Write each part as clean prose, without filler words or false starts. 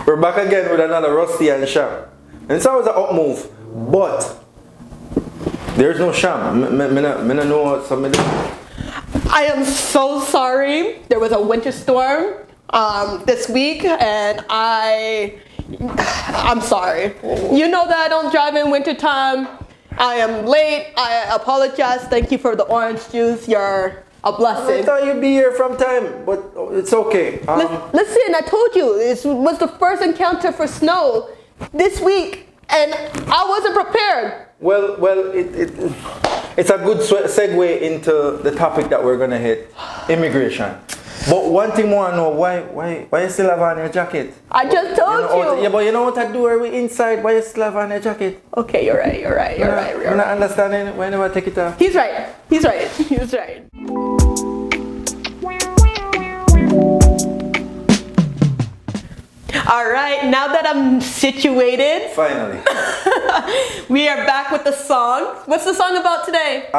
We're back again with another Rusty and Sham. And it's always an up move, but there's no Sham. Me not know what somebody. I am so sorry. There was a winter storm this week, and I'm sorry. You know that I don't drive in wintertime. I am late. I apologize. Thank you for the orange juice. You're a blessing. I thought you'd be here from time, but it's okay. Listen, I told you, it was the first encounter for snow this week, and I wasn't prepared. Well, it's a good segue into the topic that we're gonna hit, immigration. But one thing more, I know, why you still have on your jacket? I just told you. Yeah, but you know what I do? Are we inside? Why you still have on your jacket? Okay, you're right. I'm not understanding. Why never take it off? He's right. All right, now that I'm situated, finally, we are back with the song. What's the song about today?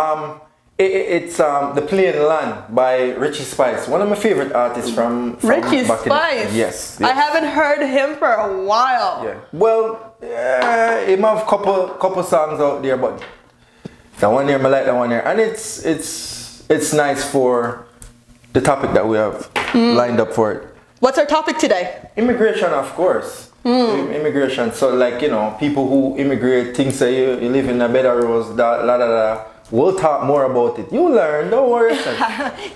It's The Plain Land by Richie Spice, one of my favorite artists from Richie Spice. Yes. I haven't heard him for a while. Yeah. Well, he might have couple songs out there, but that one here, I like that one here, and it's nice for the topic that we have lined up for it. What's our topic today? Immigration, of course. Immigration. So, like, you know, people who immigrate think say you live in a bed of rose, da. We'll talk more about it. You learn, don't worry.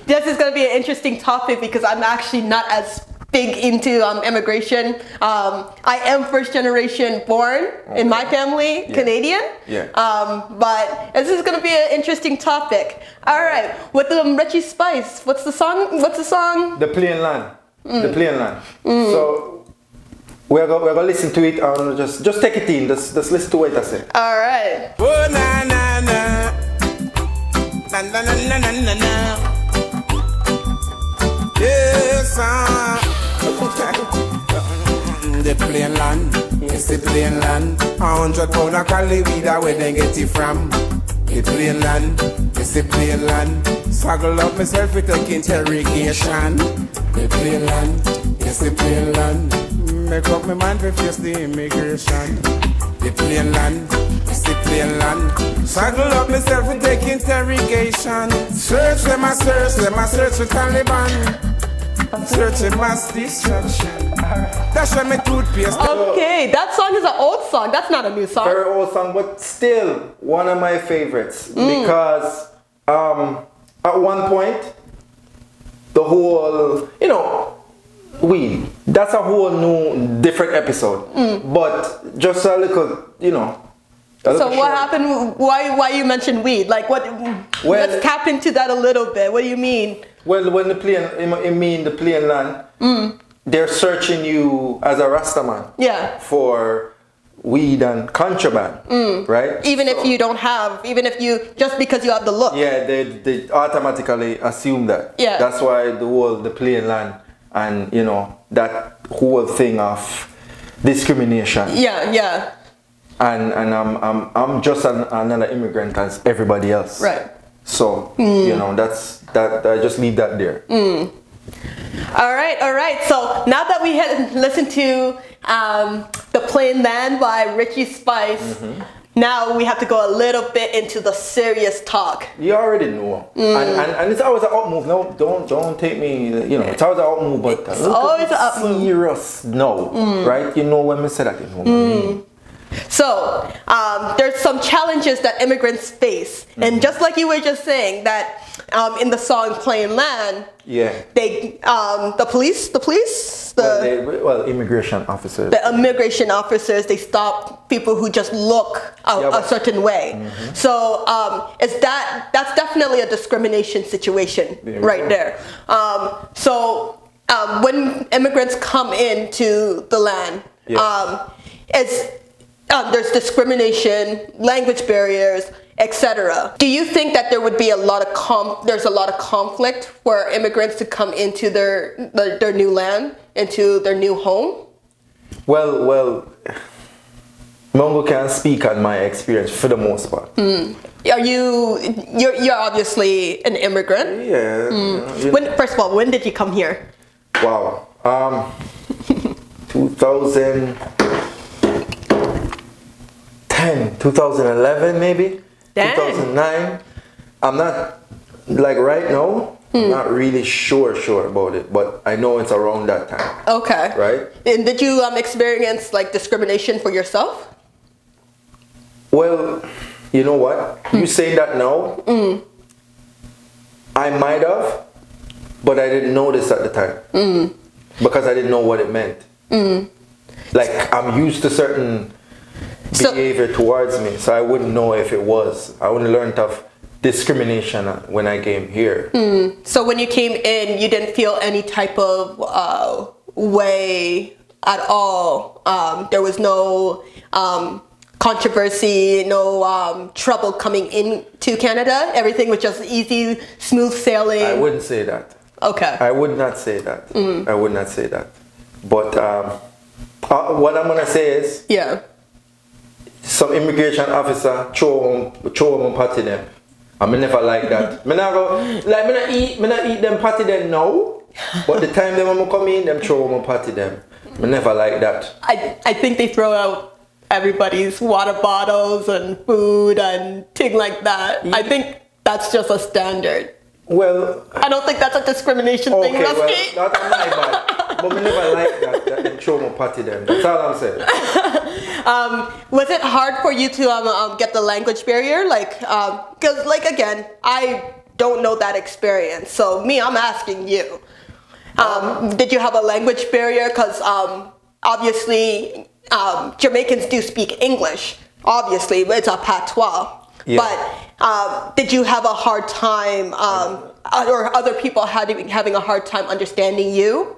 This is going to be an interesting topic because I'm actually not as big into immigration. I am first generation born in my family, Canadian. Yeah. But this is going to be an interesting topic. All right, with Richie Spice, what's the song? The Plain Land. The Plain Land. So we're gonna listen to it and just take it in. Just listen to what I say. All right. Oh na na na, na na na na na na. Yes, the plain land, it's the plain land. 100 pound of cali weed, where they get it from? The plain land, it's the plain land. Swaggle up myself with take interrogation. The plain land, it's the plain land. Make up my mind to face the immigration. The plain land, it's the plain land. Swaggle up myself with take interrogation. Search, let my search the Taliban. Searching mass destruction. That's why my toothpaste. Okay, that song is an old song. That's not a new song. Very old song, but still one of my favorites because at one point the whole, you know, weed. That's a whole new different episode. But just a little, you know. So what happened? Why you mentioned weed? Like what? Let's tap into that a little bit. What do you mean? Well, when the plain land, they're searching you as a Rastaman. Yeah. For weed and contraband, right? Even if you don't have, just because you have the look. Yeah, they automatically assume that. Yeah. That's why the plain land and, you know, that whole thing of discrimination. Yeah. And I'm just another immigrant as everybody else. Right. So you know that I just leave that there. All right. So now that we had listened to The Plain Land by Richie Spice, now we have to go a little bit into the serious talk. You already know, and it's always an up move. No, don't take me. You know, it's always an up move, but it's always an up move. Serious, no, right? You know when we say that, you know what I mean. So there's some challenges that immigrants face, and just like you were just saying that in the song "Plain Land," they the police, immigration officers. The immigration officers, they stop people who just look a certain way. So that's definitely a discrimination situation right there. So when immigrants come into the land, there's discrimination, language barriers, etc. Do you think that there would be a lot of conflict for immigrants to come into their new land, into their new home? Well, Mongo can speak on my experience for the most part. You're obviously an immigrant. Yeah. First of all, when did you come here? Wow. 2010, 2011 maybe. Dang. 2009. I'm not, like right now, I'm not really sure about it, but I know it's around that time. Okay. Right? And did you experience like discrimination for yourself? Well, you know what? You say that now. I might have, but I didn't notice at the time. Because I didn't know what it meant. Like, I'm used to certain behavior towards me, so I wouldn't know if it was. I wouldn't learn of discrimination when I came here. So when you came in, you didn't feel any type of way at all. There was no controversy, no trouble coming into Canada. Everything was just easy, smooth sailing. I wouldn't say that. Okay. I would not say that. I would not say that. But what I'm gonna say is, some immigration officer throw them party them. I never like that. Me not eat them party them now. But the time them when come in, them throw them party them. Me never like that. I think they throw out everybody's water bottles and food and thing like that. I think that's just a standard. Well, I don't think that's a discrimination thing, well, Rusty. not on my bad. But we never like that them throw them party them. That's all I'm saying. Was it hard for you to get the language barrier? Like, because like again, I don't know that experience. So I'm asking you. Did you have a language barrier? Because obviously Jamaicans do speak English. Obviously, it's a patois. Yeah. But did you have a hard time, or other people having a hard time understanding you?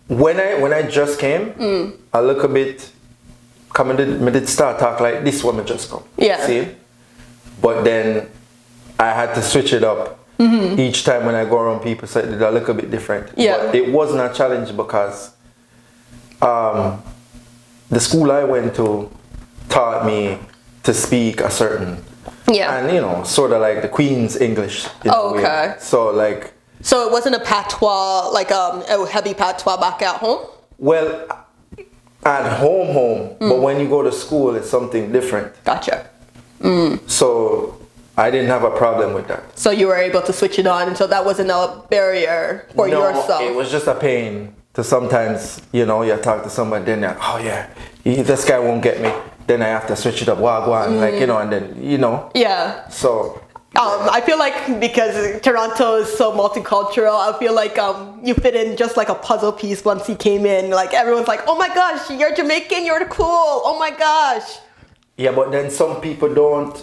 When I just came, a little bit, I did start talk like this when I just come. Yeah. See? But then I had to switch it up. Each time when I go around people, so it did a little bit different. Yeah. But it wasn't a challenge because the school I went to taught me to speak a certain, and sort of like the Queen's English. Okay. So like. So it wasn't a patois, like a heavy patois back at home? Well, at home, but when you go to school, it's something different. Gotcha. So I didn't have a problem with that. So you were able to switch it on, and so that wasn't a barrier for yourself? It was just a pain to sometimes, you talk to somebody, then you're, oh yeah, this guy won't get me. Then I have to switch it up, and then, Yeah. So. I feel like because Toronto is so multicultural, I feel like you fit in just like a puzzle piece once you came in. Like everyone's like, oh my gosh, you're Jamaican, you're cool, oh my gosh. Yeah, but then some people don't,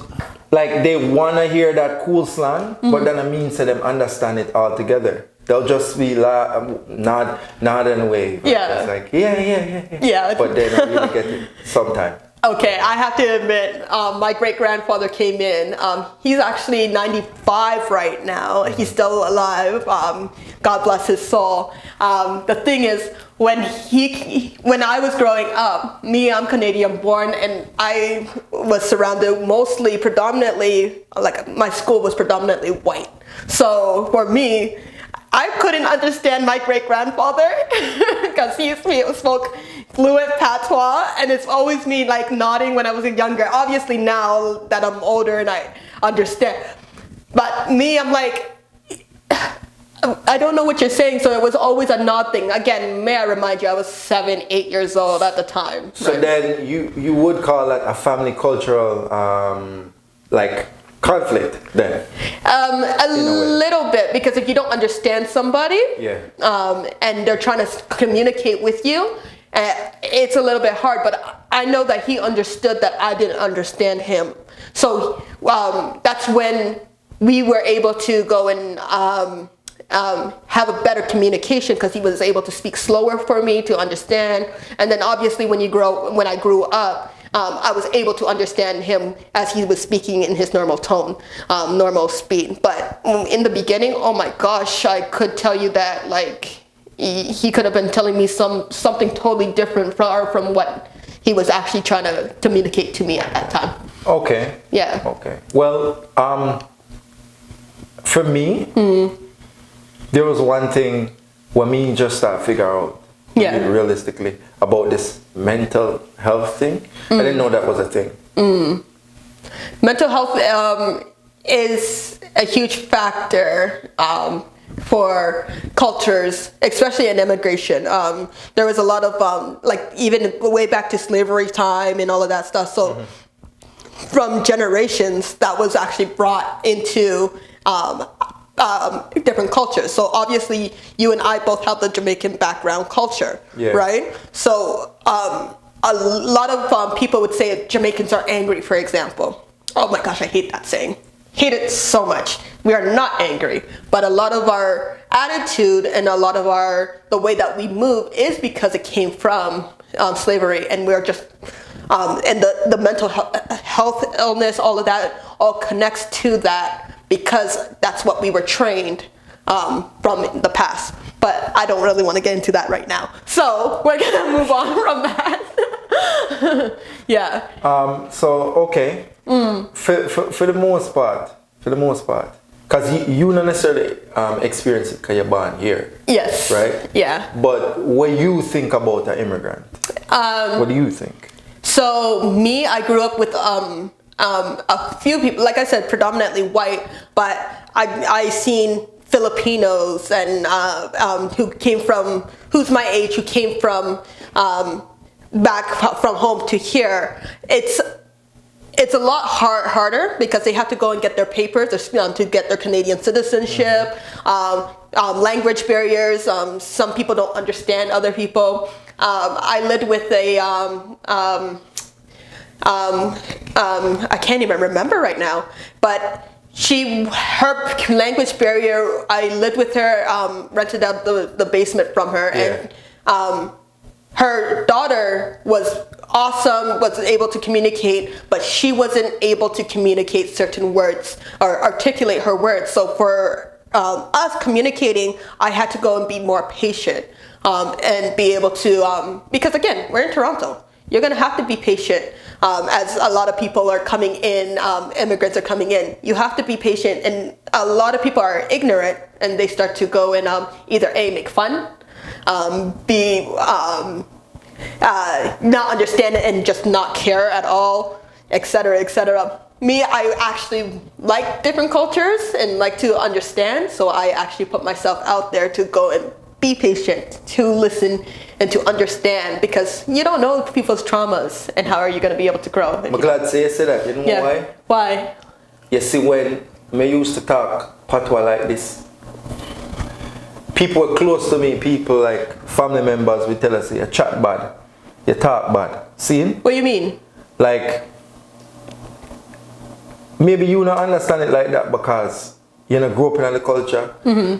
like they want to hear that cool slang, but then it means to them understand it altogether. They'll just be nod and wave. Yeah. It's like, yeah. But they don't really get it sometimes. Okay, I have to admit, my great-grandfather came in. He's actually 95 right now. He's still alive. God bless his soul. The thing is, when I was growing up, I'm Canadian born, and I was surrounded predominantly, like my school was predominantly white. So for me, I couldn't understand my great-grandfather because he spoke fluent patois, and it's always me like nodding when I was younger. Obviously now that I'm older and I understand, but I'm like, I don't know what you're saying, so it was always a nod thing. Again, may I remind you, I was 7, 8 years old at the time. So then you would call that a family cultural like conflict then? A little bit, because if you don't understand somebody, and they're trying to communicate with you, it's a little bit hard, but I know that he understood that I didn't understand him. So that's when we were able to go and have a better communication, because he was able to speak slower for me to understand. And then obviously when I grew up, I was able to understand him as he was speaking in his normal tone, normal speed. But in the beginning, oh my gosh, I could tell you that like he could have been telling me something totally different from what he was actually trying to communicate to me at that time. Okay. Yeah. Okay. Well, for me, there was one thing when me just figure out realistically. about this mental health thing. I didn't know that was a thing. Mental health is a huge factor for cultures, especially in immigration. There was a lot of, like, even way back to slavery time and all of that stuff. So from generations, that was actually brought into different cultures. So obviously, you and I both have the Jamaican background culture, right? So a lot of people would say Jamaicans are angry, for example. Oh my gosh, I hate that saying. Hate it so much. We are not angry, but a lot of our attitude and a lot of the way that we move is because it came from slavery, and we're just and the mental health illness, all of that, all connects to that because that's what we were trained from the past. But I don't really want to get into that right now, so we're gonna move on from that. Yeah. So okay. For the most part, because you not necessarily experience it because you're born here. Yes. Right? Yeah. But what you think about an immigrant? What do you think? So me, I grew up with a few people, like I said, predominantly white, but I seen Filipinos and who's my age, who came from back from home to here. It's a lot harder because they have to go and get their papers to get their Canadian citizenship, language barriers. Some people don't understand other people. I lived with I can't even remember right now, but her language barrier, I lived with her, rented out the basement from her, and her daughter was awesome, was able to communicate, but she wasn't able to communicate certain words or articulate her words. So for us communicating, I had to go and be more patient and be able to, because again, we're in Toronto. You're going to have to be patient as a lot of people are coming in, immigrants are coming in. You have to be patient, and a lot of people are ignorant, and they start to go and either A, make fun, B, not understand it and just not care at all, etc., etc. Me, I actually like different cultures and like to understand, so I actually put myself out there to go and be patient, to listen and to understand, because you don't know people's traumas and how are you going to be able to grow. I'm glad to say that. You know why? Why? You see, when I used to talk patois like this, people were close to me, people like family members would tell us, you chat bad, you talk bad. See? What do you mean? Like, maybe you don't understand it like that because you not grow up in the culture,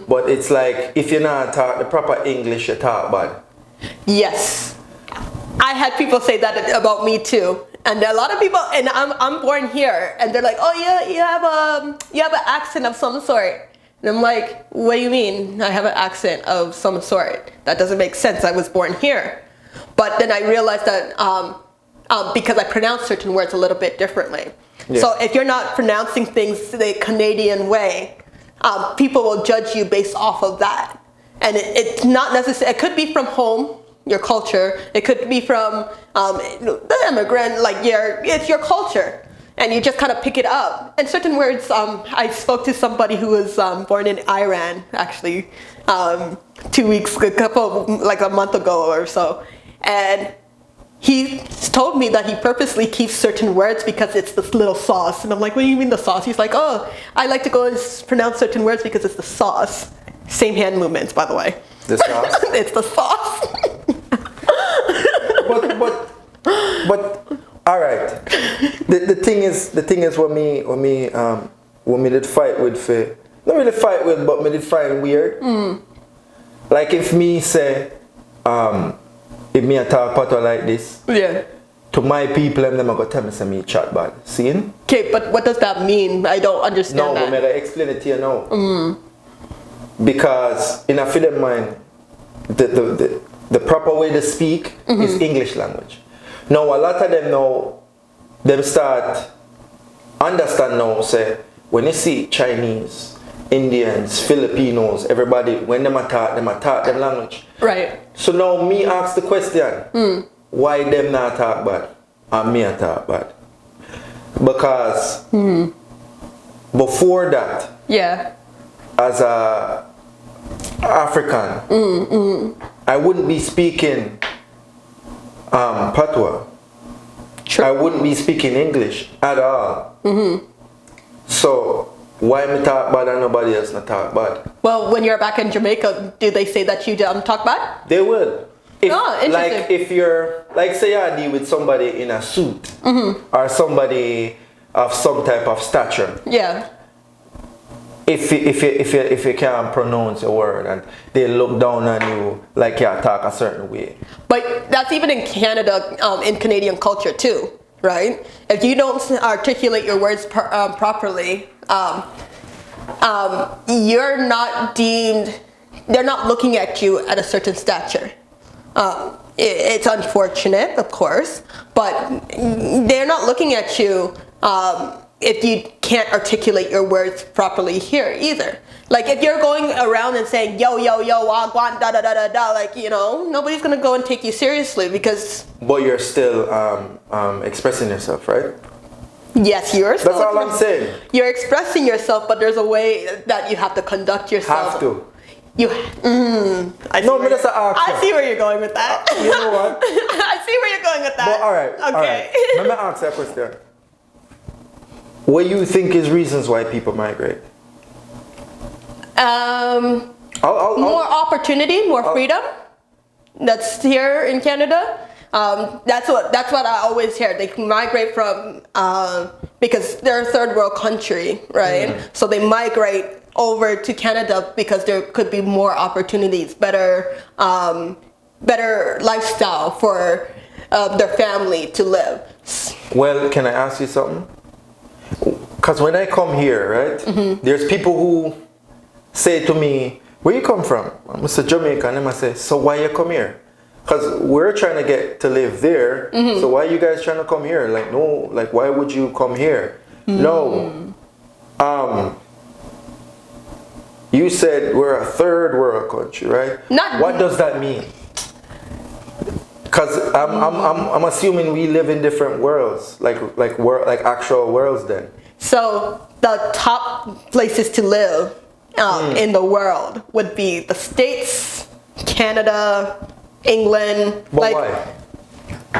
but it's like, if you not talk the proper English, you talk bad. Yes. I had people say that about me too. And a lot of people, and I'm born here, and they're like, oh yeah, you have an accent of some sort. And I'm like, what do you mean I have an accent of some sort? That doesn't make sense. I was born here. But then I realized that because I pronounce certain words a little bit differently. Yeah. So if you're not pronouncing things the Canadian way, people will judge you based off of that. And it's not necessary. It could be from home, your culture. It could be from the immigrant, like it's your culture. And you just kind of pick it up. And certain words, I spoke to somebody who was born in Iran, actually, 2 weeks, like a month ago or so. And he told me that he purposely keeps certain words because it's this little sauce. And I'm like, what do you mean the sauce? He's like, oh, I like to go and pronounce certain words because it's the sauce. Same hand movements, by the way. The sauce? It's the sauce. But all right. The thing is when me did fight with, not really fight with, but me did find weird. Like if me say, if me a talk patois like this, to my people, and them are gonna tell me some me chat bad. See? Okay, but what does that mean? I don't understand that. No, but me gotta explain it to you now. Because in a freedom mind, the proper way to speak is English language. Now a lot of them now, them start understand now, say, when you see Chinese, Indians, Filipinos, everybody, when them talk them language. Right. So now me ask the question, why them not talk bad and me talk bad? Because before that, yeah, as a African, I wouldn't be speaking Patois. True. I wouldn't be speaking English at all. So why me talk bad and nobody else not talk bad? Well, when you're back in Jamaica, do they say that you don't talk bad? They will. If, interesting. like if you're, like say I deal with somebody in a suit or somebody of some type of stature. Yeah. If you can't pronounce a word and they look down on you like you talk a certain way. But that's even in Canada, in Canadian culture too, right? If you don't articulate your words properly, you're not deemed, they're not looking at you at a certain stature. It's unfortunate, of course, but they're not looking at you if you can't articulate your words properly here either. Like if you're going around and saying yo yo yo wagwan da da da da da, like, you know, nobody's gonna go and take you seriously because. But you're still expressing yourself, right? Yes, you're still. That's all I'm saying. You're expressing yourself, but there's a way that you have to conduct yourself. Have to. I see where you're going with that. You know what? I see where you're going with that. But all right. Okay. All right. Let me ask that question. What do you think is reasons why people migrate? More opportunity, more freedom. That's here in Canada. That's what I always hear. They can migrate from because they're a third world country, right? So they migrate over to Canada because there could be more opportunities, better lifestyle for their family to live. Well, can I ask you something? Because when I come here, right, there's people who say to me, where you come from? I'm Mr. Jamaica, and I say, so why you come here? Because we're trying to get to live there, so why are you guys trying to come here? Like, no, like, why would you come here? No. You said we're a third world country, right? What does that mean? Because I'm assuming we live in different worlds, like actual worlds then. So the top places to live in the world would be the States, Canada, England. But why?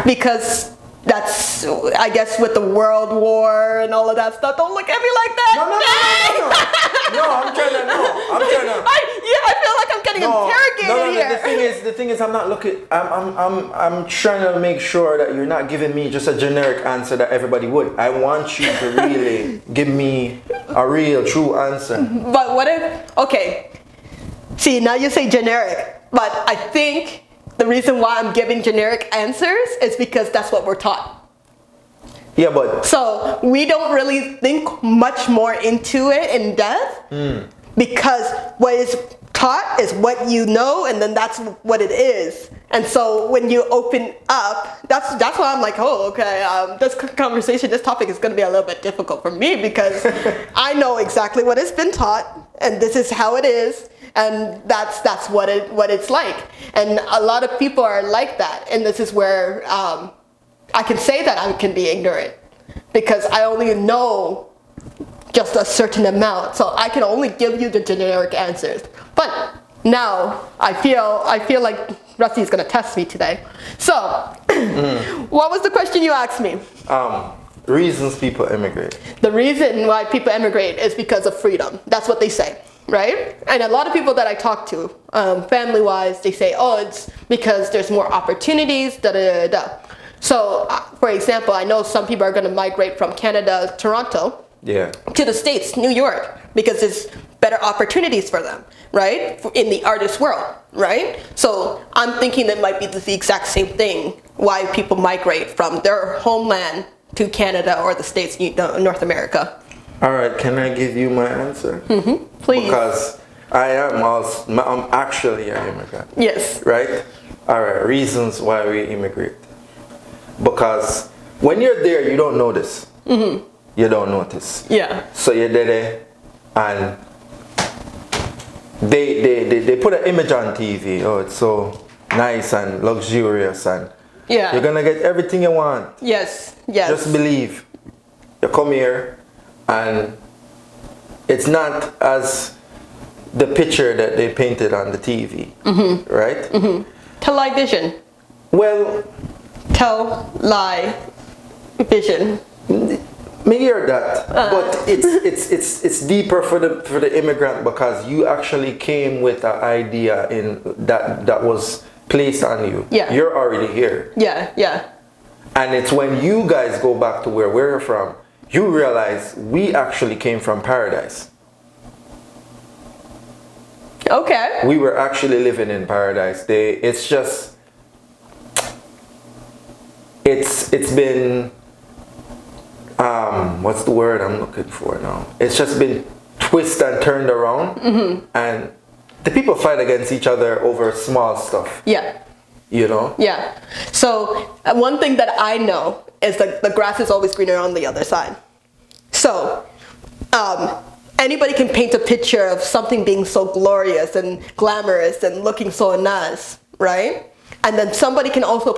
Because that's, I guess, with the World War and all of that stuff. Don't look at me like that. No, I'm trying to know. I feel like I'm getting interrogated here. The thing is, I'm not looking. I'm trying to make sure that you're not giving me just a generic answer that everybody would. I want you to really give me a real, true answer. But what if? Okay. See, now you say generic, but I think the reason why I'm giving generic answers is because that's what we're taught. Yeah, but... So we don't really think much more into it in depth because what is taught is what you know, and then that's what it is. And so when you open up, that's why I'm like, oh, okay, this conversation, this topic is going to be a little bit difficult for me because I know exactly what has been taught, and this is how it is. And that's what it's like, and a lot of people are like that. And this is where I can say that I can be ignorant because I only know just a certain amount, so I can only give you the generic answers. But now I feel like Rusty's gonna test me today. So, what was the question you asked me? Reasons people immigrate. The reason why people immigrate is because of freedom. That's what they say. Right? And a lot of people that I talk to, family-wise, they say, oh, it's because there's more opportunities, da da da da. So, for example, I know some people are going to migrate from Canada, Toronto, to the States, New York, because there's better opportunities for them, right? In the artist world, right? So I'm thinking that might be the exact same thing, why people migrate from their homeland to Canada or the States, North America. All right, can I give you my answer? Please. Because I'm actually an immigrant. Yes. Right? All right, reasons why we immigrate. Because when you're there, you don't notice. You don't notice. Yeah. So you're there and they put an image on TV. Oh, it's so nice and luxurious, and you're gonna get everything you want. Yes. Just believe. You come here, and it's not as the picture that they painted on the TV, right? Television. Well, vision. maybe you're that, but it's deeper for the immigrant, because you actually came with an idea in that was placed on you. Yeah. You're already here. Yeah. And it's when you guys go back to where we're from, you realize we actually came from paradise. Okay. We were actually living in paradise. It's been what's the word I'm looking for now? It's just been twisted and turned around, and the people fight against each other over small stuff. Yeah. You know? Yeah. So one thing that I know is that the grass is always greener on the other side. So anybody can paint a picture of something being so glorious and glamorous and looking so nice, right? And then somebody can also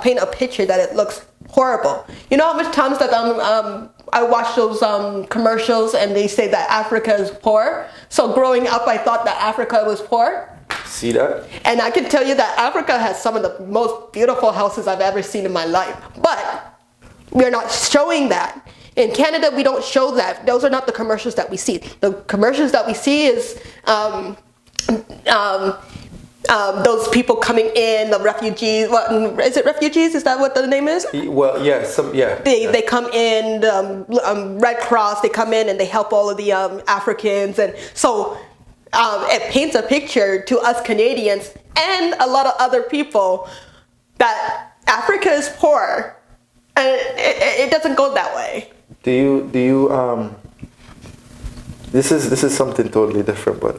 paint a picture that it looks horrible. You know how much times that I watch those commercials and they say that Africa is poor? So growing up, I thought that Africa was poor. See that? And I can tell you that Africa has some of the most beautiful houses I've ever seen in my life. But we're not showing that. In Canada, we don't show that. Those are not the commercials that we see. The commercials that we see is those people coming in, the refugees. What is it? Refugees? Is that what the name is? Well, yeah. They come in. Red Cross. They come in and they help all of the Africans, and so it paints a picture to us Canadians and a lot of other people that Africa is poor, and it doesn't go that way. Do you this is something totally different, but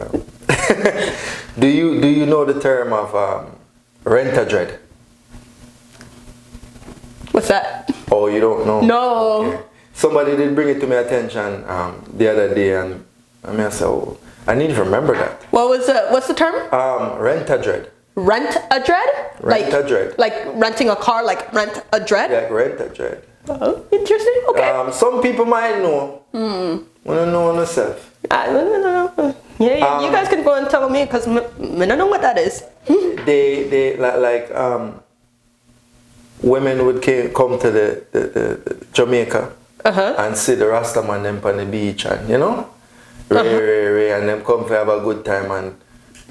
do you know the term of rent-a-dread? What's that? Oh, you don't know? No. Okay. Somebody did bring it to my attention the other day, and I mean, so I need to remember that. What's the term? Rent-a-dread. Rent-a-dread? Rent-a-dread. Like renting a car, like rent-a-dread? Like rent-a-dread. Oh, interesting. Okay. Some people might know. Wanna know yourself. I don't know. Yeah, you guys can go and tell me, because I don't know what that is. They like women would come to the Jamaica and see the Rastaman them on the beach, and you know, ray, and them come to have a good time, and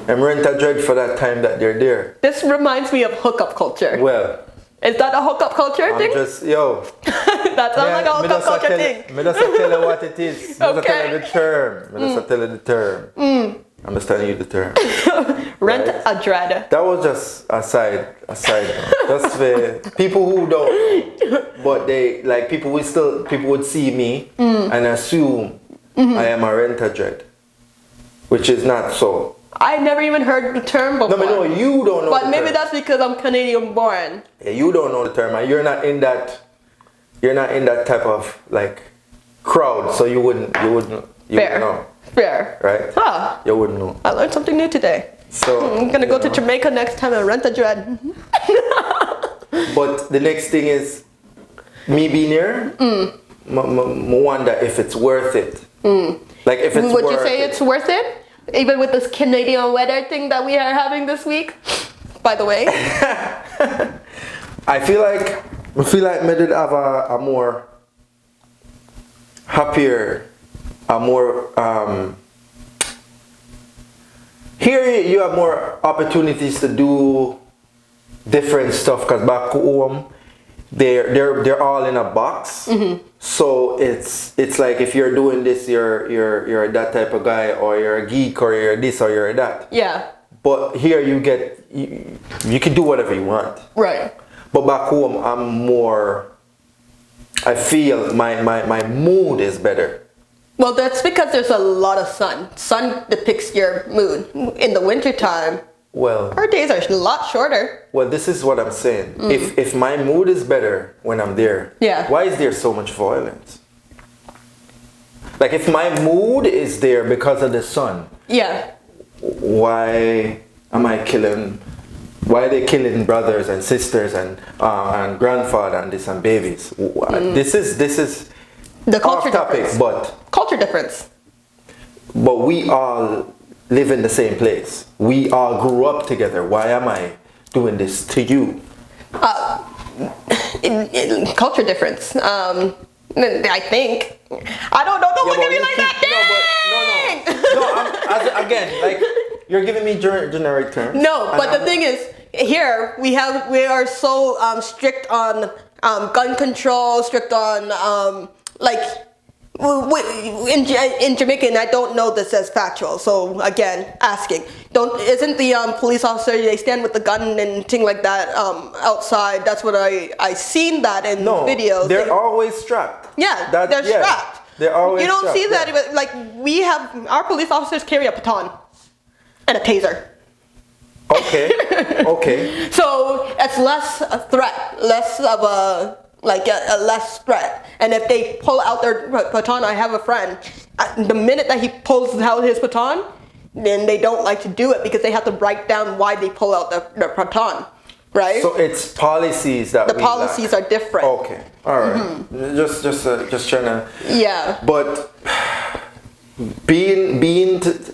them rent-a-dread for that time that they're there. This reminds me of hookup culture. Well, is that a hookup culture thing? That sounds like a hookup culture thing. Me just tell you what it is. Me just tell you the term. I'm just telling you the term. Rent-a-dread. That was just a side note. Just for people who don't know. But they, like, people would see me and assume I am a rent-a-dread, which is not so. I never even heard the term before. No, you don't know. But maybe that's because I'm Canadian born. Yeah, you don't know the term, and you're not in that type of like crowd, so you wouldn't know. Fair. Right? Huh. You wouldn't know. I learned something new today. So I'm gonna go to Jamaica next time and rent-a-dread. But the next thing is me being here. I wonder if it's worth it. Like if it's Would worth you say it's worth it? Even with this Canadian weather thing that we are having this week, by the way. I feel like me did have a more happier, a more here you have more opportunities to do different stuff, because back home they're all in a box. So it's like if you're doing this, you're that type of guy, or you're a geek, or you're this, or you're that. Yeah. But here you can do whatever you want. Right. But back home I feel my mood is better. Well, that's because there's a lot of sun. Sun depicts your mood. In the wintertime, well, our days are a lot shorter. Well, this is what I'm saying. If my mood is better when I'm there, why is there so much violence? Like if my mood is there because of the sun, why am I killing? Why are they killing brothers and sisters and grandfather and this and babies? This is the culture off topic, difference. but culture difference. But we all live in the same place. We all grew up together. Why am I doing this to you? In culture difference. I think. I don't know. Don't look at me like that. No. Again, like you're giving me generic terms. No, but the thing is, here we are so strict on gun control, strict on in Jamaican. I don't know this as factual. So again, asking, isn't the police officer, they stand with the gun and thing like that outside? That's what I seen that in videos. They're always strapped. Yeah, they're strapped. They're always. You don't strapped, see that. Like we have our police officers carry a baton and a taser. Okay. So it's less a threat, less of a less threat. And if they pull out their baton, I have a friend. The minute that he pulls out his baton, then they don't like to do it because they have to write down why they pull out their baton, right? So it's policies that the policies are different. Okay, all right. Mm-hmm. Just trying to. Yeah. But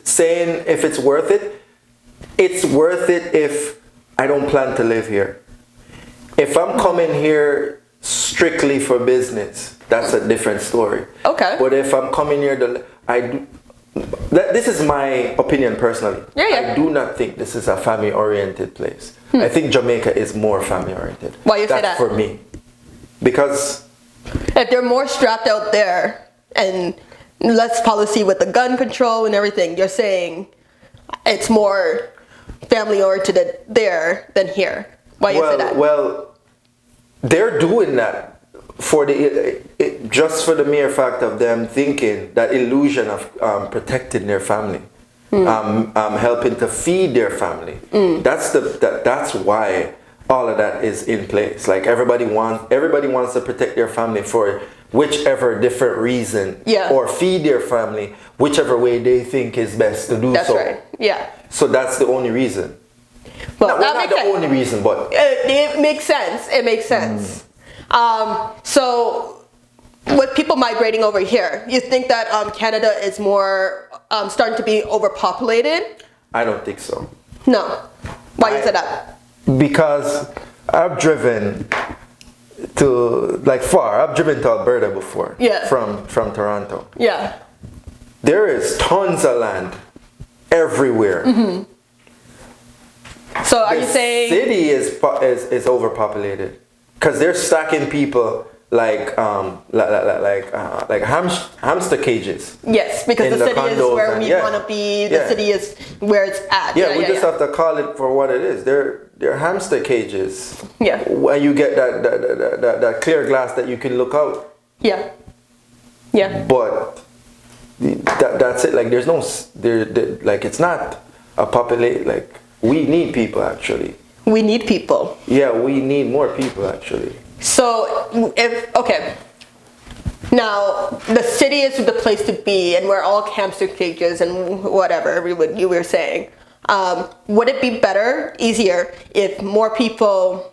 saying if it's worth it. It's worth it if I don't plan to live here. If I'm coming here strictly for business, that's a different story. Okay. But if I'm coming here this is my opinion personally. Yeah. I do not think this is a family-oriented place. I think Jamaica is more family-oriented. Why you say that? That's for me. Because if they're more strapped out there and less policy with the gun control and everything, you're saying it's more family-oriented there than here. Why you say that? Well, they're doing that for just for the mere fact of them thinking that illusion of protecting their family, helping to feed their family. That's why all of that is in place. Like everybody wants to protect their family for whichever different reason, or feed their family whichever way they think is best to do so. That's right. Yeah. So that's the only reason. Well, that not makes the sense. only reason, but it makes sense. It makes sense. So with people migrating over here, you think that Canada is more starting to be overpopulated? I don't think so. No. Why you say that? Because I've driven to I've driven to Alberta before. Yeah. From Toronto. Yeah. There is tons of land everywhere. Mm-hmm. So are you saying the city is overpopulated because they're stacking people like hamster cages? Yes, because the city is where we want to be. The city is where it's at. Yeah, we just have to call it for what it is. They're hamster cages. Yeah. Where you get that clear glass that you can look out. Yeah. Yeah. But that's it. Like there's no it's not a populate like. We need people, actually. We need people. Yeah, we need more people, actually. So, now, the city is the place to be, and we're all hamster cages and whatever you were saying. Would it be better, easier, if more people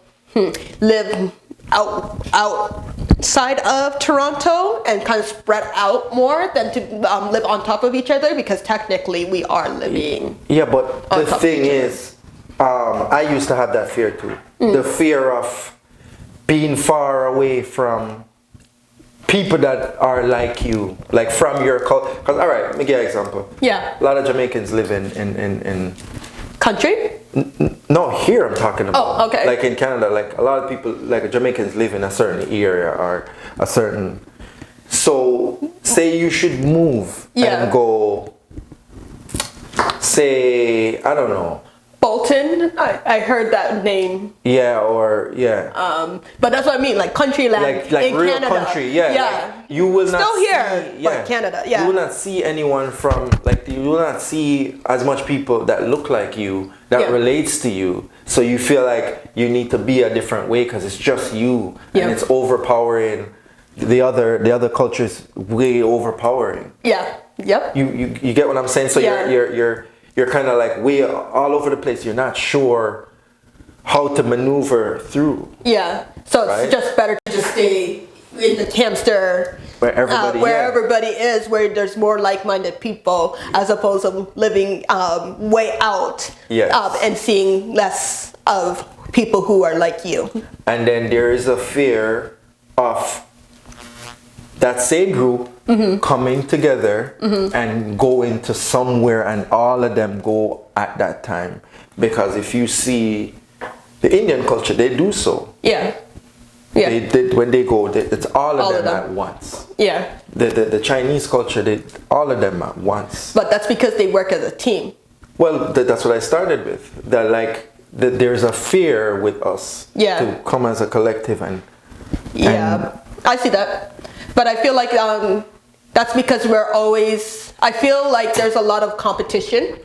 live outside of Toronto and kind of spread out more than to live on top of each other? Because technically we are living. Yeah, but the thing is, I used to have that fear too. The fear of being far away from people that are like you, like from your culture. Because, all right, let me give you an example. Yeah. A lot of Jamaicans live in country? No, here I'm talking about. Oh, okay. Like in Canada, like a lot of people, like Jamaicans live in a certain area or a certain. So, say you should move and go, say, I don't know. Bolton? I heard that name. Yeah, but that's what I mean, like country land like in real Canada. Country, yeah. Like you will still not here, see, but Canada, yeah. You will not see anyone from you will not see as much people that look like you that relates to you. So you feel like you need to be a different way because it's just you and it's overpowering. The other culture is way overpowering. Yeah. Yep. You get what I'm saying? So you're you're kind of like way all over the place. You're not sure how to maneuver through. Yeah. So right? it's just better to just stay in the hamster where everybody is, where there's more like-minded people, as opposed to living way out and seeing less of people who are like you. And then there is a fear of that same group coming together and going to somewhere, and all of them go at that time. Because if you see the Indian culture, they do so. Yeah. Yeah. When they go, it's all of them at once. Yeah. The Chinese culture, all of them at once. But that's because they work as a team. Well, that's what I started with. That there's a fear with us to come as a collective and I see that. But I feel like that's because I feel like there's a lot of competition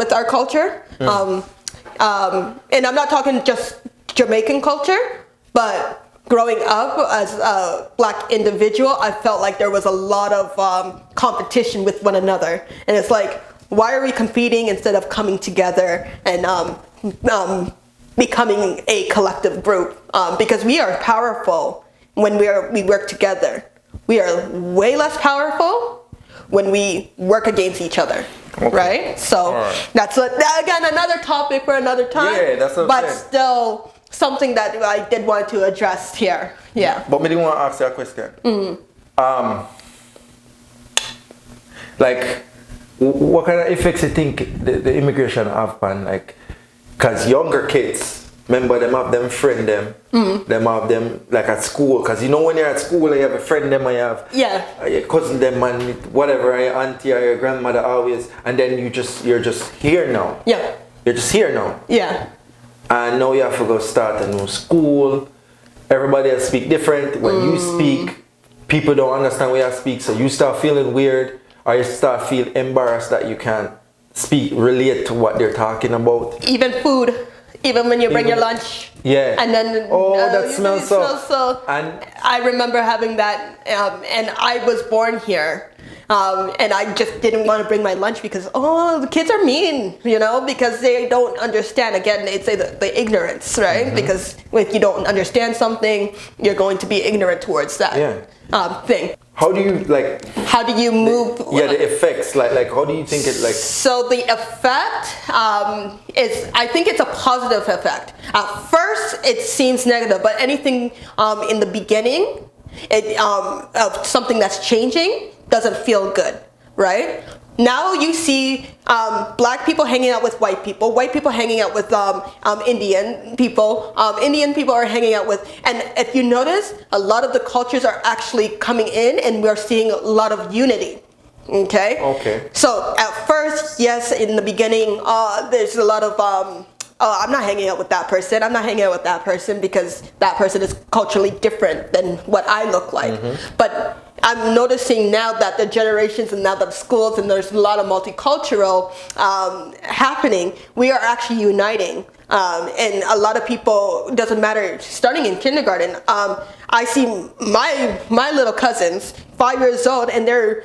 with our culture. And I'm not talking just Jamaican culture, but growing up as a black individual, I felt like there was a lot of competition with one another. And it's like, why are we competing instead of coming together and becoming a collective group? Because we are powerful when we work together. We are way less powerful when we work against each other. Okay. Right? So that's again another topic for another time. Yeah, that's what I'm saying. Still something that I did want to address here. Yeah. But I didn't want to ask you a question. Like, what kind of effects you think the immigration have on, like, because younger kids, remember them have them friend them, them have them like at school, because you know when you're at school you have a friend them, you have your cousin them and whatever, your auntie or your grandmother always, and then you're just here now. Yeah. You're just here now. Yeah. And now you have to go start a new school. Everybody else speak different. When you speak, people don't understand what you speak, so you start feeling weird, or you start feeling embarrassed that you can't relate to what they're talking about. Even food. Even when you bring your lunch. Yeah. And then that smells so. And I remember having that, and I was born here. And I just didn't want to bring my lunch because, the kids are mean, because they don't understand. Again, they say the ignorance, right? Because if you don't understand something, you're going to be ignorant towards that thing. How do you move? The effects, like how do you think it like? So the effect I think it's a positive effect. At first, it seems negative, but anything in the beginning, of something that's changing doesn't feel good, right? Now you see black people hanging out with white people hanging out with Indian people. Indian people are hanging out with, and if you notice, a lot of the cultures are actually coming in, and we're seeing a lot of unity. Okay. So at first, yes, in the beginning, there's a lot of I'm not hanging out with that person. I'm not hanging out with that person because that person is culturally different than what I look like. But I'm noticing now that the generations and now that the schools and there's a lot of multicultural happening, we are actually uniting. And a lot of people, it doesn't matter, starting in kindergarten, I see my little cousins, 5 years old, and they're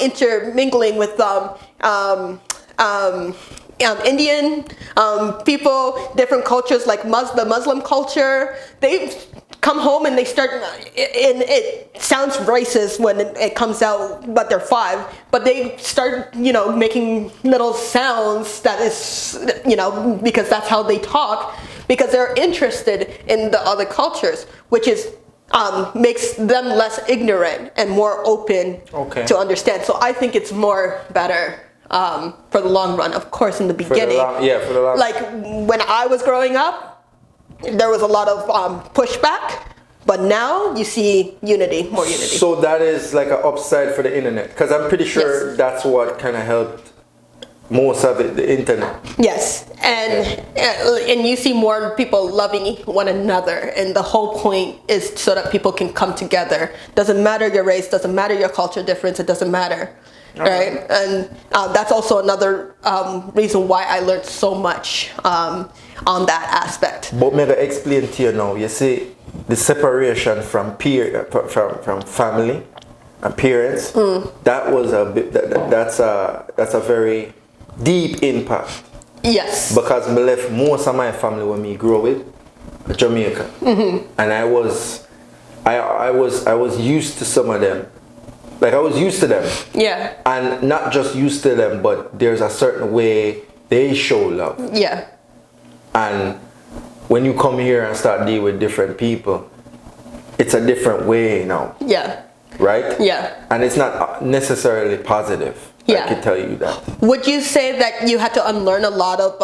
intermingling with Indian people, different cultures like the Muslim culture. They come home and they start, and it sounds racist when it comes out, but they're 5. But they start, making little sounds that is, because that's how they talk, because they're interested in the other cultures, which is makes them less ignorant and more open to understand. So I think it's more better. For the long run, of course, in the beginning. For the long. Like when I was growing up, there was a lot of pushback, but now you see more unity. So that is like an upside for the internet, because I'm pretty sure that's what kind of helped most of it, the internet. Yes, and you see more people loving one another, and the whole point is so that people can come together. Doesn't matter your race, doesn't matter your culture difference, it doesn't matter. Right, and that's also another reason why I learned so much on that aspect. But may I explain to you now? You see, the separation from from family and parents. That was a bit. That's a very deep impact. Yes. Because I left most of my family when me grew with Jamaica. And I was used to some of them. Like I was used to them. Yeah. And not just used to them, but there's a certain way they show love. Yeah. And when you come here and start dealing with different people, it's a different way now. Yeah. Right? Yeah. And it's not necessarily positive. Yeah. I can tell you that. Would you say that you had to unlearn a lot of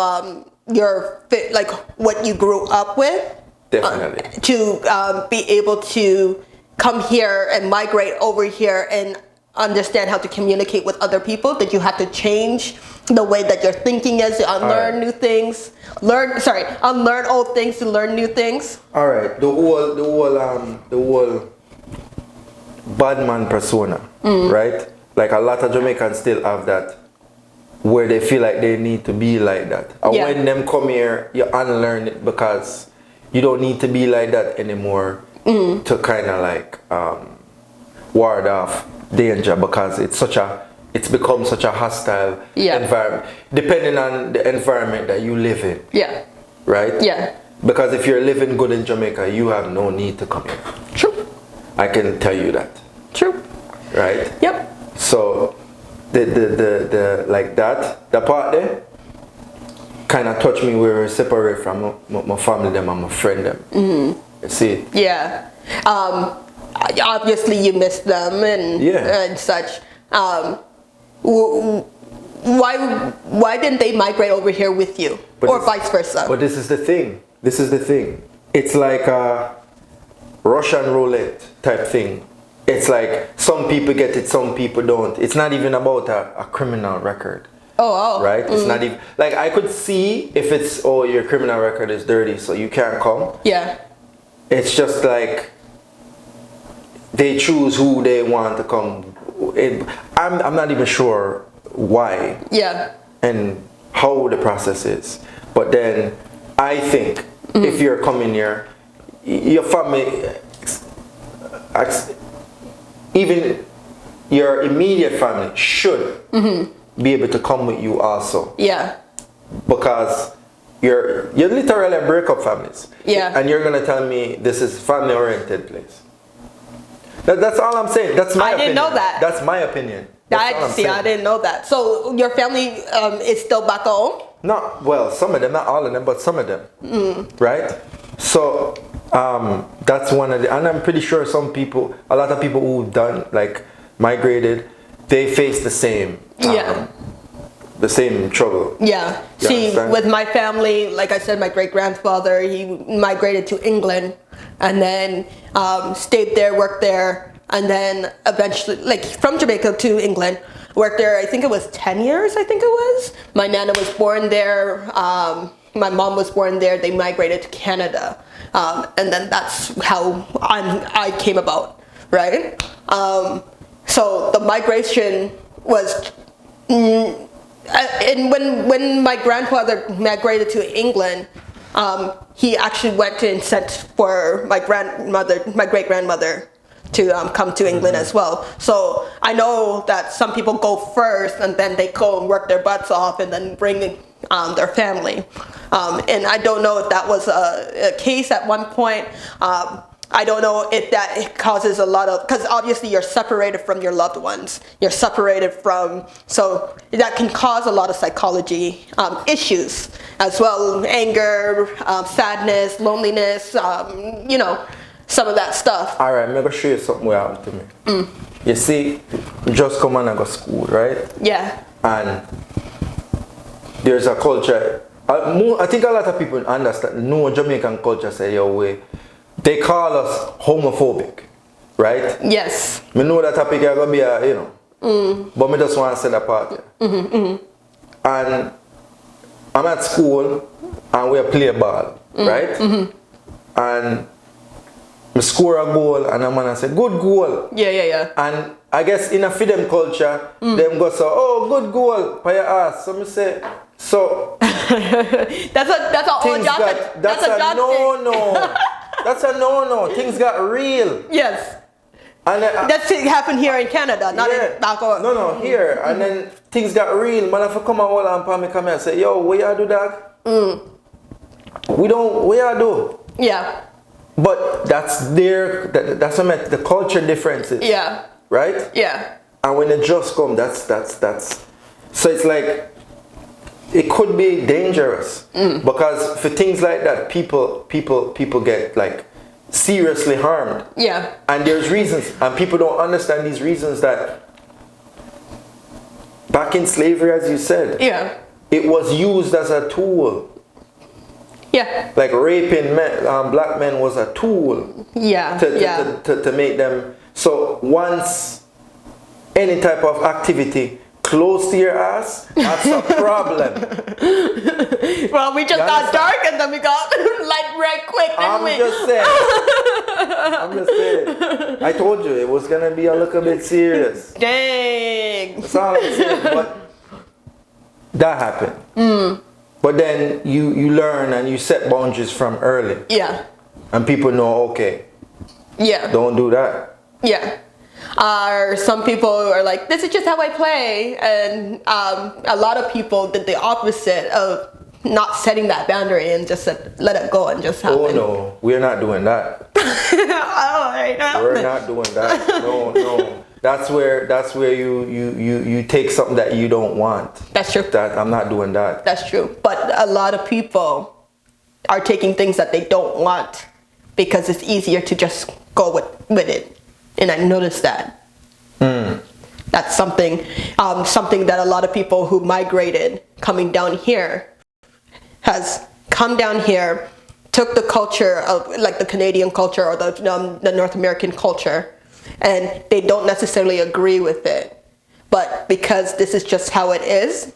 like what you grew up with? Definitely. To be able to come here and migrate over here and understand how to communicate with other people? Did you have to change the way that your thinking is, to unlearn new things? Unlearn old things to learn new things? All right. The whole bad man persona, right? Like a lot of Jamaicans still have that, where they feel like they need to be like that. And when them come here, you unlearn it because you don't need to be like that anymore to kind of like ward off danger, because it's become such a hostile environment, depending on the environment that you live in. Yeah. Right? Yeah. Because if you're living good in Jamaica, you have no need to come here. True. I can tell you that. True. Right? Yep. So the like that part there kind of touched me. We were separate from my family them and my friend them. You see? Yeah. Obviously you miss them and such. Why didn't they migrate over here with you, or vice versa? But this is the thing. It's like a Russian roulette type thing. It's like some people get it, some people don't. It's not even about a criminal record. Oh. Right? It's not even, like, I could see if it's, your criminal record is dirty, so you can't come. Yeah. It's just like they choose who they want to come. I'm not even sure why. Yeah. And how the process is. But then I think if you're coming here, your family, even your immediate family should be able to come with you also. Yeah. Because you're literally a breakup families. Yeah. And you're gonna tell me this is family oriented place. That's all I'm saying. That's my opinion. I didn't know that. That's my opinion. I didn't know that. So your family is still back home? No, well, some of them, not all of them, but some of them. Right? So that's one of the, and I'm pretty sure a lot of people who've done, like, migrated, they face the same the same trouble. Yeah. See, with my family, like I said, my great-grandfather, he migrated to England and then stayed there, worked there, and then eventually, like, from Jamaica to England, worked there, I think it was 10 years, My Nana was born there, my mom was born there, they migrated to Canada. And then that's how I came about, right? So the migration was, and when my grandfather migrated to England, he actually went and sent for my great-grandmother to come to England as well. So I know that some people go first and then they go and work their butts off and then bring their family. And I don't know if that was a case at one point. I don't know if that causes a lot of, because obviously you're separated from your loved ones. You're separated from, so that can cause a lot of psychology issues as well. Anger, sadness, loneliness, some of that stuff. All right, I'm going to show you something what happened to me. You see, just come and go to school, right? Yeah. And there's a culture, I think a lot of people understand, no Jamaican culture say, they call us homophobic, right? Yes. I know that topic is going to be, but I just want to say that part. And I'm at school and we play ball, right? And I score a goal and I'm gonna say, good goal. Yeah. And I guess in a freedom culture, them go so, good goal, by your ass. So I say, so that's a no. That's a no. Things got real. Yes. And That's happened here in Canada, not in back home. No, here. And then things got real. Man, if I come and hold on for me, come here and say, yo, what y'all do, dog? We don't, what y'all do? Yeah. But that's that's what I meant, the culture differences. Yeah. Right? Yeah. And when it just come, that's. So it's like, it could be dangerous. Because for things like that, people get like seriously harmed. Yeah. And there's reasons, and people don't understand these reasons, that back in slavery, as you said, it was used as a tool. Yeah. Like raping men, black men was a tool. Yeah. To make them. So once any type of activity close to your ass, that's a problem. Well, we just got dark and then we got light right quick, didn't we? I'm just saying. I told you it was gonna be a little bit serious. Dang. That's all I'm saying. But that happened. But then you learn and you set boundaries from early. Yeah. And people know, okay. Yeah. Don't do that. Yeah. Or some people are like, this is just how I play. And a lot of people did the opposite of not setting that boundary and just said, let it go and just happen. Oh no, we're not doing that. We're not doing that. No. That's where you take something that you don't want. That's true. That I'm not doing that. That's true. But a lot of people are taking things that they don't want because it's easier to just go with it. And I noticed that. That's something that a lot of people who migrated coming down here has come down here, took the culture of like the Canadian culture or the North American culture, and they don't necessarily agree with it. But because this is just how it is,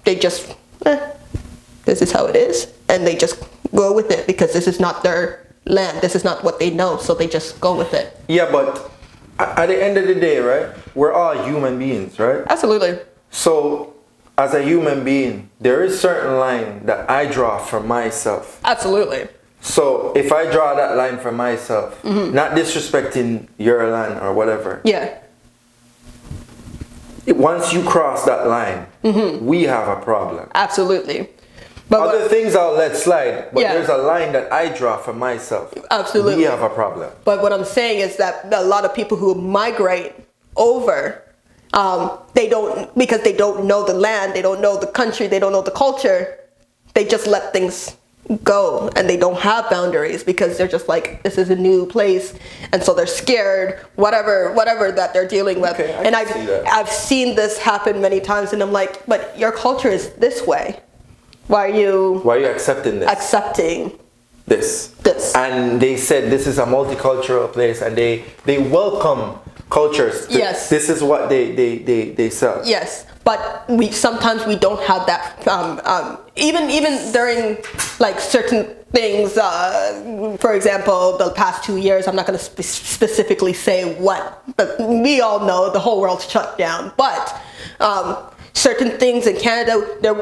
they just, this is how it is. And they just go with it because this is not their land. This is not what they know. So they just go with it. Yeah, but at the end of the day, right, we're all human beings, right? Absolutely. So as a human being, there is certain line that I draw for myself. Absolutely. So if I draw that line for myself, not disrespecting your land or whatever. Yeah. Once you cross that line, we have a problem. Absolutely. But other things I'll let slide, but there's a line that I draw for myself. Absolutely. We have a problem. But what I'm saying is that a lot of people who migrate over, they don't, because they don't know the land, they don't know the country, they don't know the culture, they just let things go and they don't have boundaries because they're just like, this is a new place, and so they're scared, whatever that they're dealing with. Okay, and I've seen this happen many times, and I'm like, but your culture is this way. Why are you accepting this? Accepting this. And they said this is a multicultural place, and they welcome cultures. Yes. This is what they sell. Yes, but sometimes we don't have that. Even during like certain things. For example, the past 2 years, I'm not going to specifically say what, but we all know the whole world's shut down. But certain things in Canada, there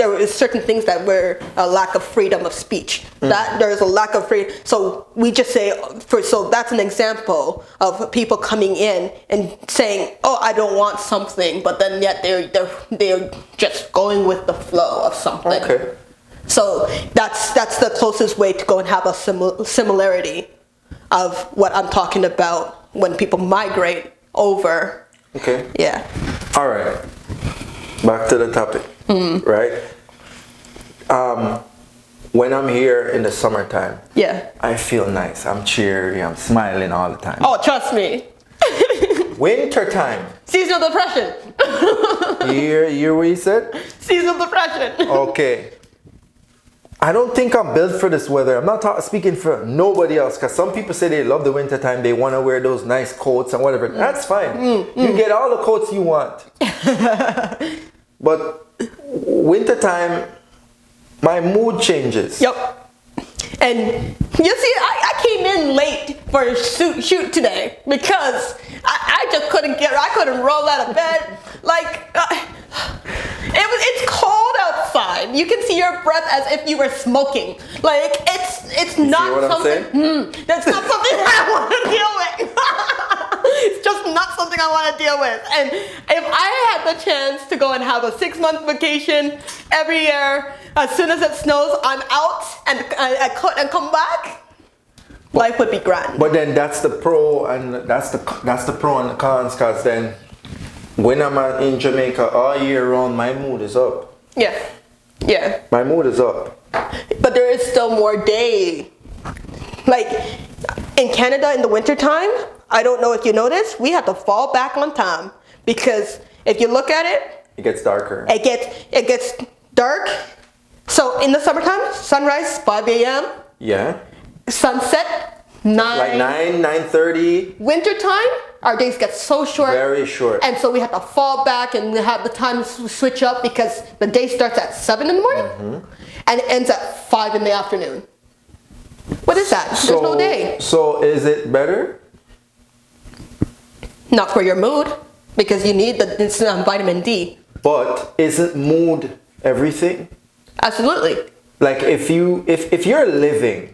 was certain things that were a lack of freedom of speech. That there's a lack of freedom. So we just say, so that's an example of people coming in and saying, oh, I don't want something, but then yet they're just going with the flow of something. Okay. So that's the closest way to go and have a similarity of what I'm talking about when people migrate over. Okay. Yeah. All right. Back to the topic, right? When I'm here in the summertime, I feel nice. I'm cheery. I'm smiling all the time. Oh, trust me. Winter time. Seasonal depression. You hear what you said? Seasonal depression. Okay. I don't think I'm built for this weather. I'm not speaking for nobody else, because some people say they love the winter time. They want to wear those nice coats and whatever. That's fine. You get all the coats you want. But winter time, my mood changes. Yep. And you see, I came in late for a shoot today because I just I couldn't roll out of bed. Like, it's cold outside. You can see your breath as if you were smoking. Like, it's not something. That's not something I want to deal with. I want to deal with. And if I had the chance to go and have a 6-month vacation every year, as soon as it snows, I'm out and I come back. Life would be grand. But then that's the pro and that's the pro and the cons, because then when I'm in Jamaica all year round, my mood is up. Yeah. Yeah. My mood is up. But there is still more day. Like in Canada in the wintertime, I don't know if you notice, we have to fall back on time, because if you look at it gets darker. It gets dark. So in the summertime, sunrise 5 a.m. Yeah. Sunset 9. Like 9:30. Wintertime, our days get so short. Very short. And so we have to fall back and have the time switch up, because the day starts at 7 in the morning and it ends at 5 in the afternoon. What is that? There's no day. So is it better? Not for your mood, because you need the vitamin D. But isn't mood everything? Absolutely. Like if you're living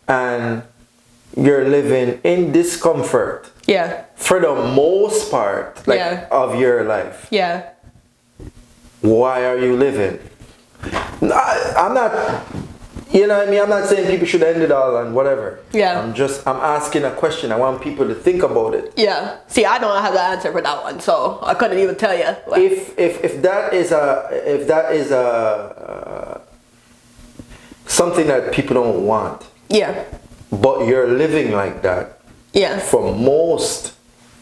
and you're living in discomfort, Yeah. for the most part, like of your life, Yeah. why are you living? I'm not, you know what I mean? I'm not saying people should end it all and whatever. Yeah. I'm asking a question. I want people to think about it. Yeah. See, I don't have the answer for that one, so I couldn't even tell you. If that is a something that people don't want, Yeah. but you're living like that, Yeah. for most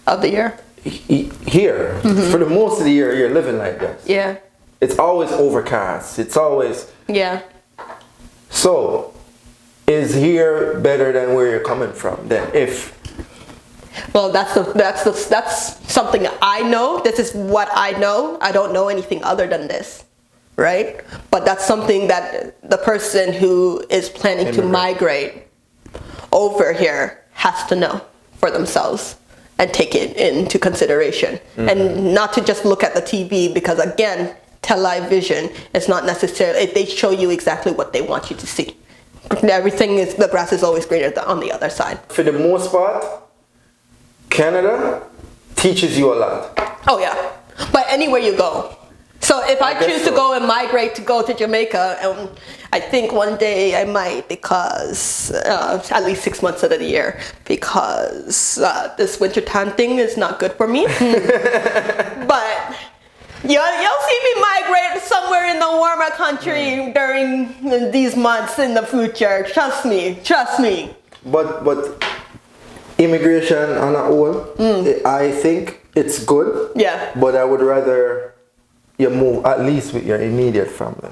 Of the year. here, for the most of the year, you're living like this. Yeah. It's always overcast. It's always. Yeah. So, is here better than where you're coming from? Then, if. Well, that's something I know. This is what I know. I don't know anything other than this, right? But that's something that the person who is planning to migrate over here has to know for themselves and take it into consideration, and not to just look at the TV, because again, television is not necessarily, they show you exactly what they want you to see. Everything is, the grass is always greener on the other side. For the most part, Canada teaches you a lot. Oh yeah, but anywhere you go. So if I choose to go and migrate to go to Jamaica, I think one day I might, because at least 6 months out of the year, because this wintertime thing is not good for me. But you'll see me migrate somewhere in the warmer country during these months in the future. Trust me, trust me. But immigration on a whole, I think it's good. Yeah. But I would rather you move at least with your immediate family.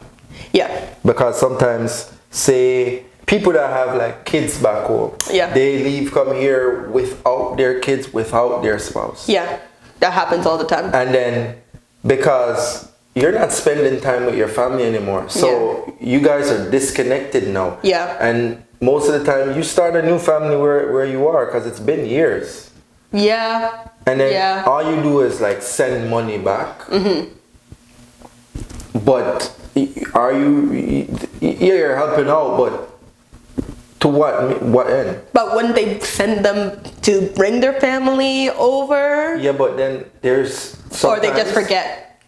Yeah. Because sometimes, say, people that have like kids back home, they leave, come here without their kids, without their spouse. Yeah, that happens all the time. And then, because you're not spending time with your family anymore, so you guys are disconnected now. Yeah. And most of the time, you start a new family where you are, because it's been years. Yeah. And then all you do is like send money back. But are you're helping out, but to what end? But wouldn't they send them to bring their family over? Yeah, but then there's or they just forget.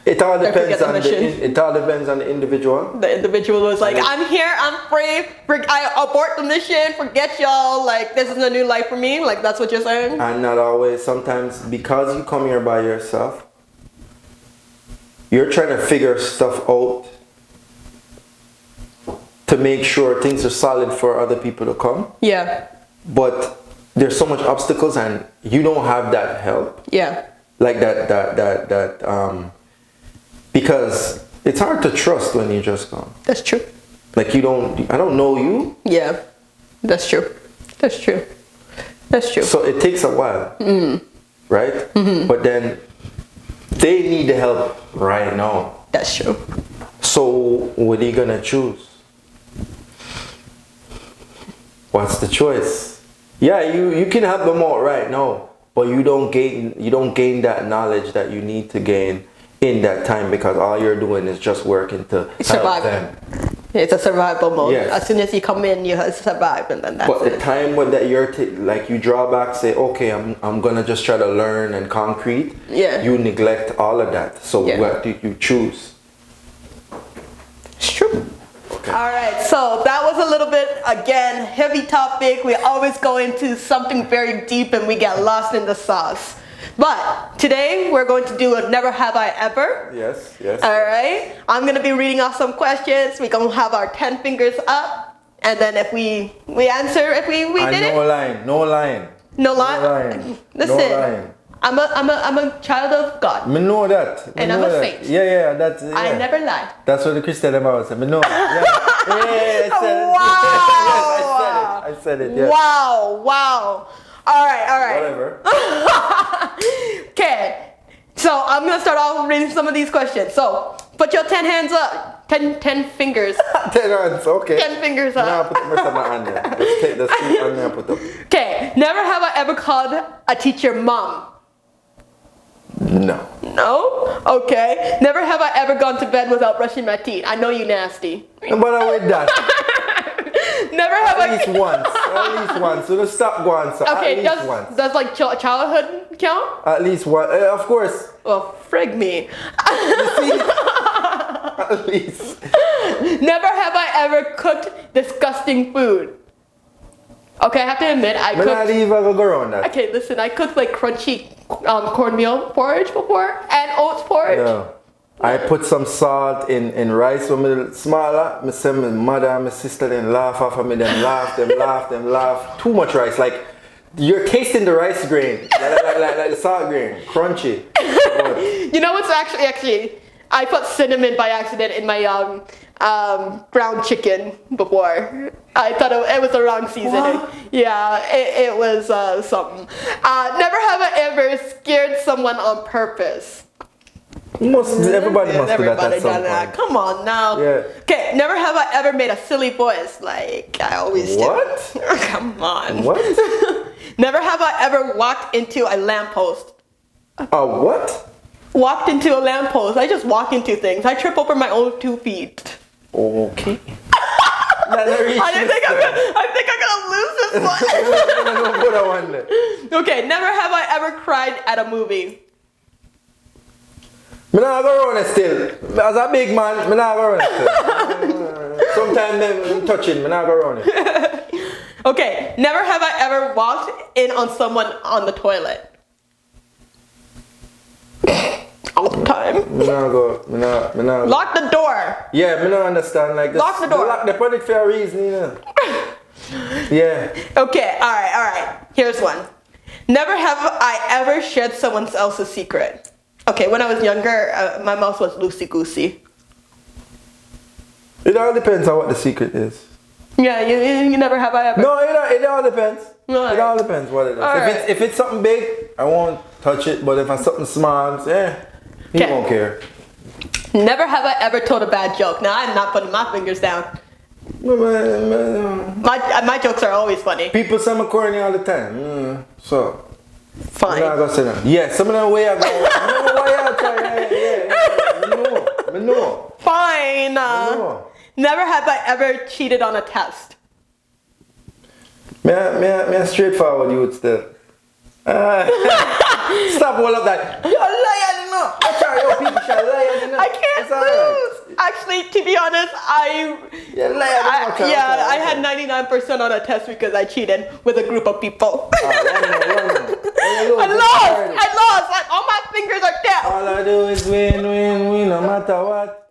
It all depends on it all depends on the individual. The individual was like, I'm here, I'm free, I abort the mission, forget y'all, like this is a new life for me, like that's what you're saying? And not always. Sometimes, because you come here by yourself, you're trying to figure stuff out to make sure things are solid for other people to come. Yeah. But there's so much obstacles and you don't have that help. Yeah. Like that because it's hard to trust when you just come. That's true. Like I don't know you. Yeah. That's true. That's true. That's true. So it takes a while. Right? But then they need the help right now. That's true. So what are you gonna choose? What's the choice? Yeah, you can help them out right now, but you don't gain that knowledge that you need to gain in that time, because all you're doing is just working to help them. It's a survival mode. Yes. As soon as you come in, you have to survive, and then that's But the it. time when that you're like you draw back, say, okay, I'm gonna just try to learn and concrete. Yeah. You neglect all of that. So Yeah. what do you choose? It's true. Okay. All right, so that was a little bit, again, heavy topic. We always go into something very deep and we get lost in the sauce. But today we're going to do a Never Have I Ever. Yes, yes. All right, I'm going to be reading off some questions. We're going to have our 10 fingers up. And then if we answer, if we did it. No lying, no lying. No lie. No lying. Listen, No lying. I'm a child of God. Me know that. And I'm a saint. Yeah, that's. Yeah. I never lie. That's what the Christian about said. Me know. Yeah, I said it. Wow. Yes, I said it. Yes. Wow. All right. Whatever. Okay. So I'm gonna start off reading some of these questions. So put your 10 hands up. 10 fingers. 10 hands. Okay. 10 fingers up. Now I put the rest of my hand there. Let's take the seat and then put them. Okay. Never have I ever called a teacher mom. No. No? Okay. Never have I ever gone to bed without brushing my teeth. I know you nasty. But I with that. Never have At least once. At least once. So let's stop going. So Okay, at least once. does like childhood count? At least one. Of course. Well, frig me. At least. Never have I ever cooked disgusting food. Okay, I have to admit, I I'm not cooked. even gonna go around that. Okay, listen, I cooked like crunchy cornmeal porridge before and oats porridge. Yeah. I put some salt in rice when I smaller. I say my mother and my sister then laugh off of me, them laugh. Too much rice. Like you're tasting the rice grain. Like the salt grain. Crunchy. You know what's actually I put cinnamon by accident in my ground chicken before. I thought it was the wrong seasoning. What? Yeah, it was something. Never have I ever scared someone on purpose. Everybody must do that at some done that. point. Come on now. Yeah. Okay, never have I ever made a silly voice like I always do. What? Come on. What? Never have I ever walked into a lamppost. A what? Walked into a lamppost. I just walk into things. I trip over my own 2 feet. Okay. I think I'm gonna lose this one. Okay, never have I ever cried at a movie. Me not go run it still. As a big man, me not go run it still. Sometimes them touching, me not go run it. Okay, never have I ever walked in on someone on the toilet. All the time. Me not go. Lock the door. Yeah, me not understand like this. Lock the door. They put it for a reason, you know. Yeah. Okay, all right. Here's one. Never have I ever shared someone else's secret. Okay, when I was younger, my mouth was loosey-goosey. It all depends on what the secret is. Yeah, you never have I ever. No, it all depends. Right. It all depends what it is. All right. If it's something big, I won't touch it. But if it's something small, he Okay. won't care. Never have I ever told a bad joke. Now I'm not putting my fingers down. My jokes are always funny. People say I'm corny all the time. So. Fine. I'm not gonna say that. Yeah, some of the way I go. Yeah. Me know. Fine. know. Never have I ever cheated on a test. Me a straightforward youth still. Stop all of that. You're lying, you know. I'm sorry, people shall lie, you know. I can't It's all right. lose. Actually, to be honest, You're lying. I had 99% on a test because I cheated with a group of people. I lost. All my fingers are down. All I do is win, no matter what.